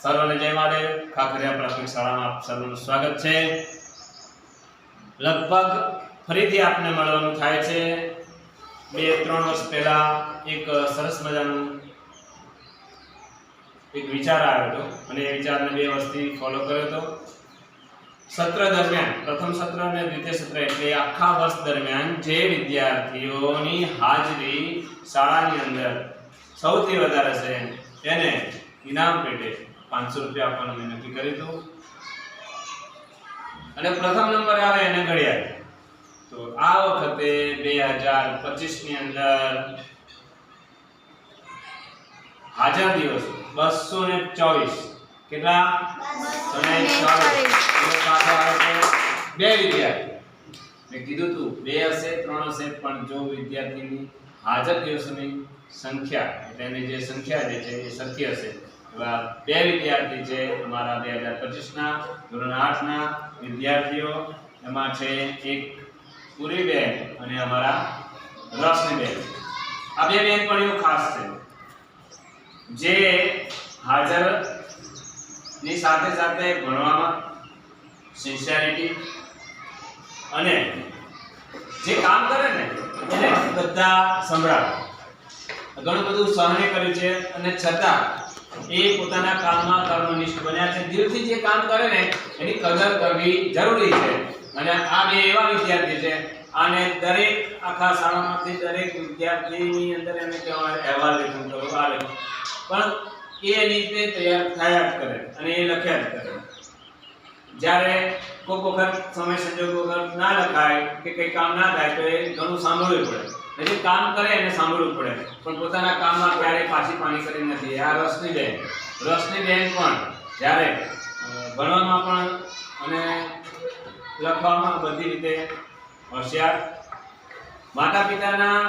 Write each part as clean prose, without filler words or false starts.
સર્વને જય મહાદેવ. ખાખરિયા પ્રાથમિક શાળામાં આપ સર્વનું સ્વાગત છે. લગભગ ફરીથી આપને મળવાનું થાય છે. 2-3 વર્ષ પહેલા એક સરસ મજાનું એક વિચાર આવ્યો હતો અને એ વિચારને 2 વર્ષથી ફોલો કર્યો હતો. સત્ર દરમિયાન પ્રથમ સત્ર અને દ્વિતીય સત્ર એટલે આખા વર્ષ દરમિયાન જે વિદ્યાર્થીઓની હાજરી શાળાની અંદર સૌથી વધારે છે એને ઇનામ પેટે 500 રૂપિયા આપવાનું મેં નક્કી કર્યું હતું. અને પ્રથમ નંબર આવે એને ઘડિયાળ. તો આ વખતે 2025 ની અંદર હાજર દિવસો 224. કેટલા? 224. પાછો આવે છે 2 વિદ્યાર્થી. મેં કીધું તું 2 હશે 3 હશે, પણ જો વિદ્યાર્થીની હાજર દિવસોની સંખ્યા એટલે એની જે સંખ્યા જે છે એ સરખી હશે. એવા 2 વિદ્યાર્થી છે અમારા 2025 ના ધોરણ 8 ના વિદ્યાર્થીઓ. એમાં છે એક પૂરી બેન અને અમારા રોશની બેન. આ 2 બેનપણીઓ ખાસ છે જે હાજર ની સાથે સાથે ભણવામાં સિન્સિયરિટી અને જે કામ કરે ને એને બધા સંભળાવે. ઘણું બધું સહને કર્યું છે અને છતાં એ પોતાના કામમાં કર્મનિષ્ઠ બન્યા છે. દિલથી જે કામ કરે ને એની કદર કરવી જરૂરી છે. અને આ 2 એવા વિદ્યાર્થી છે, આને દરેક આખા શાળામાંથી દરેક વિદ્યાર્થીની અંદર એને કહેવાય અહેવાલ લેખન કરો, આ લેખન, પણ એ એની રીતે તૈયાર થયા જ કરે અને એ લખ્યા જ કરે. જ્યારે કોઈ વખત સમય સંજોગ વગર ના લખાય કે કંઈ કામ ના થાય તો એ ઘણું સાંભળવું પડે. જે કામ કરે એને સાંભળવું પડે, પણ પોતાના કામમાં ક્યારેય પાછી પાણી કરી નથી. આ રોશની બેન પણ જ્યારે ભણવામાં પણ અને લખવામાં બધી રીતે હોશિયાર. માતા પિતાના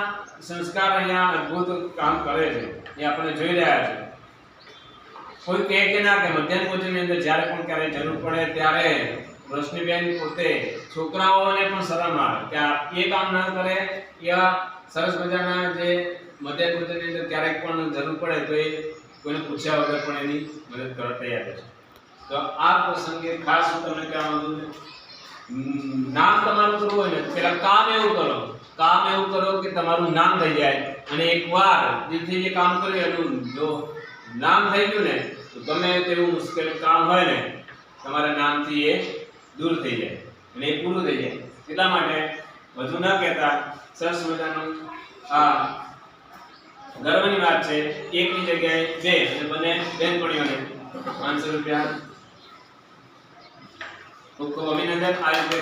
સંસ્કાર અહીંયા અદ્ભુત કામ કરે છે, એ આપણે જોઈ રહ્યા છે. કોઈ કહે કે ના કે મધ્યાહન ભોજનની અંદર જ્યારે પણ ક્યારેય જરૂર પડે ત્યારે રોશનીબેન પોતે છોકરાઓને પણ શરમ આવે કે એ કામ ના કરે. એવા સરસ મજાના જે મધ્યાહન ભોજનની અંદર ક્યારેક પણ જરૂર પડે તો એ કોઈને પૂછ્યા વગર પણ એની મદદ કરવા તૈયાર છે. તો આ પ્રસંગે ખાસ હું તમને કહેવા માંગુ છું, નામ તમારું કરવું હોય ને પેલા કામ એવું કરો કે તમારું નામ થઈ જાય. અને એકવાર દિલથી જે કામ કર્યું એનું જો નામ થઈ ગયું ને તો ગમે તેવું મુશ્કેલ કામ હોય ને તમારા નામથી એ દૂર થઈ જાય અને એ પૂરું થઈ જાય. એટલા માટે વધુ ન કહેતા સરસ મજાનું આ ગર્વની વાત છે. એકની જગ્યાએ 2 અને બંને બેનપણીઓને 500 રૂપિયા ખૂબ ખૂબ અભિનંદન. આ રીતે